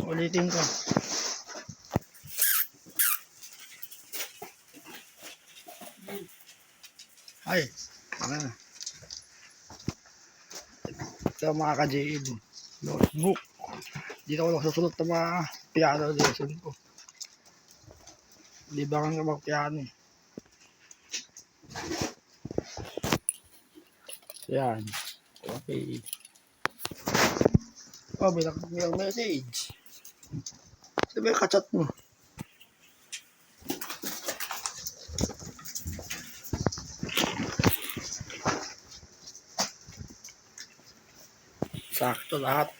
Ulitin ko. Ay, ito mga ka-JM. Notebook. Dito ako nagsusunod ng mga piano lesson ko. Di ba kang mag-piano eh. Yan. Okay. Oh, may message. Sabi yung kachat mo. Sakto lahat.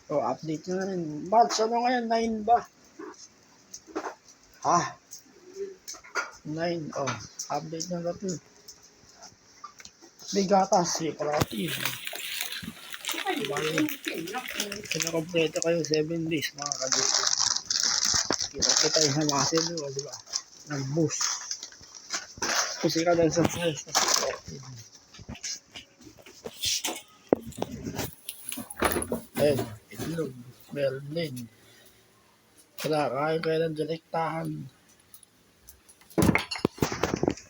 Oh, update na rin. March, ano ngayon? 9 ba? Ha? 9. Oh, update na natin. May gatas eh, parati. Pinakompleto kayo 7 days mga kadito. Kita tayo sa muscle nyo, di ba? Nag-boost. Kasi ka dahil sa size na supported. Ayun, itlog, meron din. Kaya ng direktahan.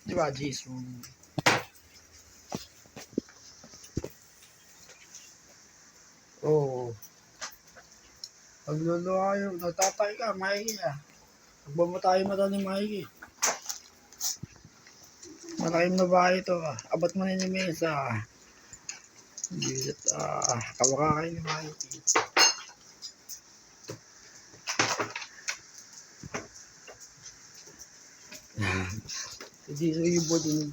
Di ba, Jason? Oo. Paglolo kayo, nagtatay ka, Mikey ah. Magbamatay mata ni Mikey. Malaking na bahay ito ah. Abat mo na ni Mesa ah. Kawakakay ni Mikey. Hindi sa iyo po din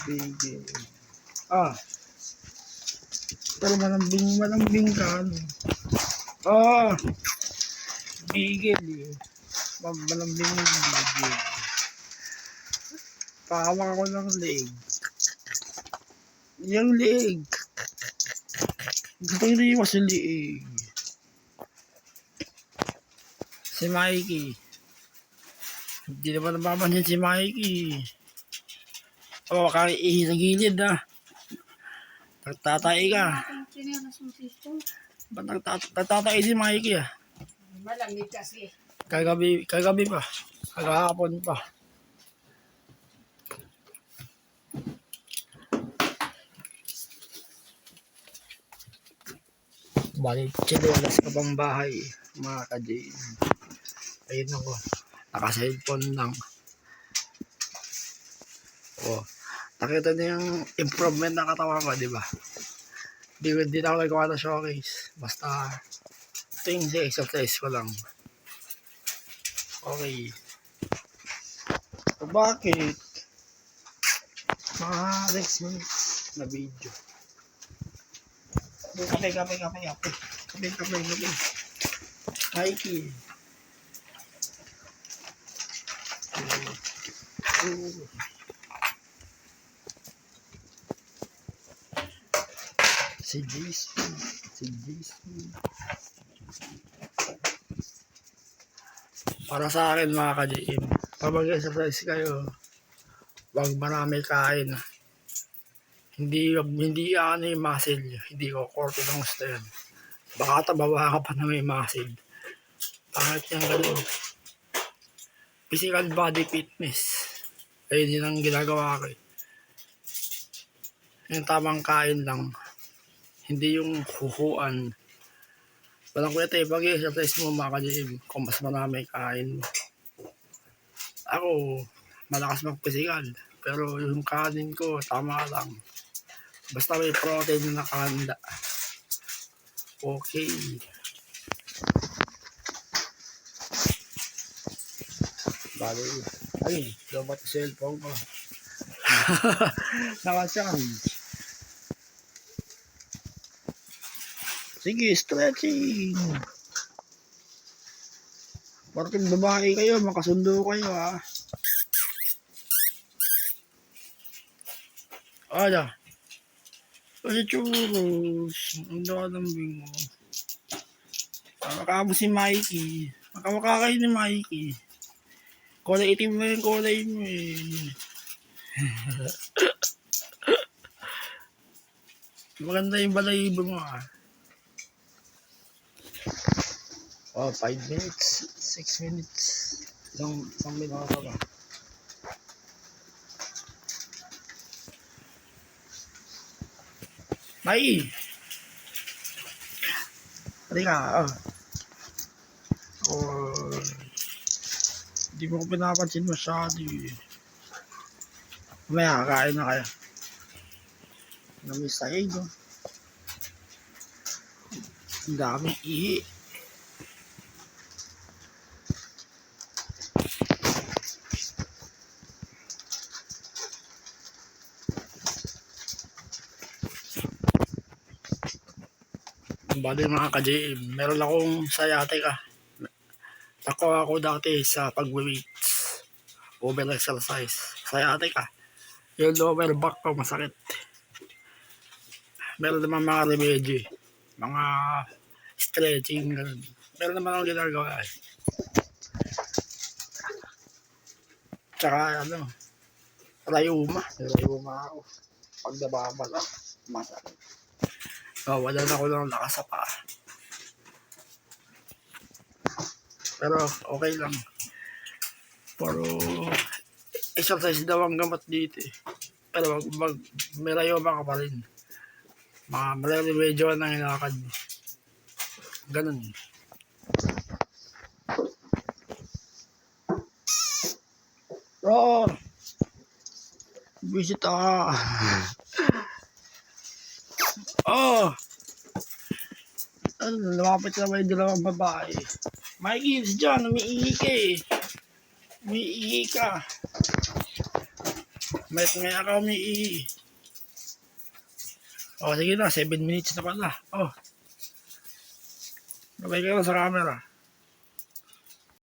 bigay. Pero malambing ka ano. Bigel eh. Malambing yung bigel. Pahawak ako ng leg. Yung leg. Gusto ko rin yung liig. Si Mikey. Hindi naman nababansin si Mikey. Kaiihi sa gilid ah. Nagtatay ka. Ba't nagtatay si Mikey ah? Malamig kasi. Kagabi pa. Kagahapon pa. Balik chinelas ka pang bahay mga ka-JM. Ayun ako. Naka-cellphone lang. Oh. Nakita niyo yung improvement ng katawan ko, di ba? Hindi na ako nagawa ng showcase. Basta ito yung exercise ko lang. Okay. So, bakit? Mga 6 minutes na video. Kape. Mikey. Si Jason. Para sa akin mga ka-JM, pag mag-exercise kayo, wag marami kain. Hindi ano yung muscle, hindi ko korte ng gusto yan. Baka tabawa ka pa na may muscle. Pangit yung gano'n. Physical body fitness. Ayun din ang ginagawa ko. Yung tamang kain lang. Hindi yung huhuan. Walang kwenta eh, pag-exercise mo mga ka-JM, kung mas marami kain mo. Ako, malakas mag-physical. Pero yung kanin ko, tama lang. Basta may protein na nakahanda. Okay. Bali, ay, dapat cellphone ko. Naka-charge. Sige, stretching. Porking babae kayo, makasundo kayo ha. Ala. Kasi churros. Ang dakalambing mo. Makakamo si Mikey. Makakakayo ni Mikey. Kulay itim na yung kulay mo eh. Maganda yung balahibo mo ah. Oh, 5 minutes, 6 minutes. Isang minuto ba? May! Halika, oh. Oh, hindi mo ko pinapansin masyado eh. Mamaya, kain na kayo. Namiss tayo, no? Ang daming ihi. Bali mga ka-JM, meron akong sciatica. Nakuha ko dati sa pag-weights. Over exercise. Sciatica. Yung lower back ko masakit. Meron naman mga remedy. Mga stretching. Ganun. Meron naman akong ginagawa eh. Tsaka ano, rayuma. Rayuma ako. Pag nababala, masakit. Oh, wala na ako ng lakas sa paa. Pero okay lang. Pero exercise daw ang gamot dito eh. Pero may rayuma ka pa rin. Medyo na hinakad mo. Ganun. Oo. Visit ako. Oh. Lumapit na may dalawang babae. Michael, dyan, umiihi ka eh. Umiihi ka. May ako umiihi. Oh, sige na, 7 minutes na pala. Oh. Babay ka na sa camera.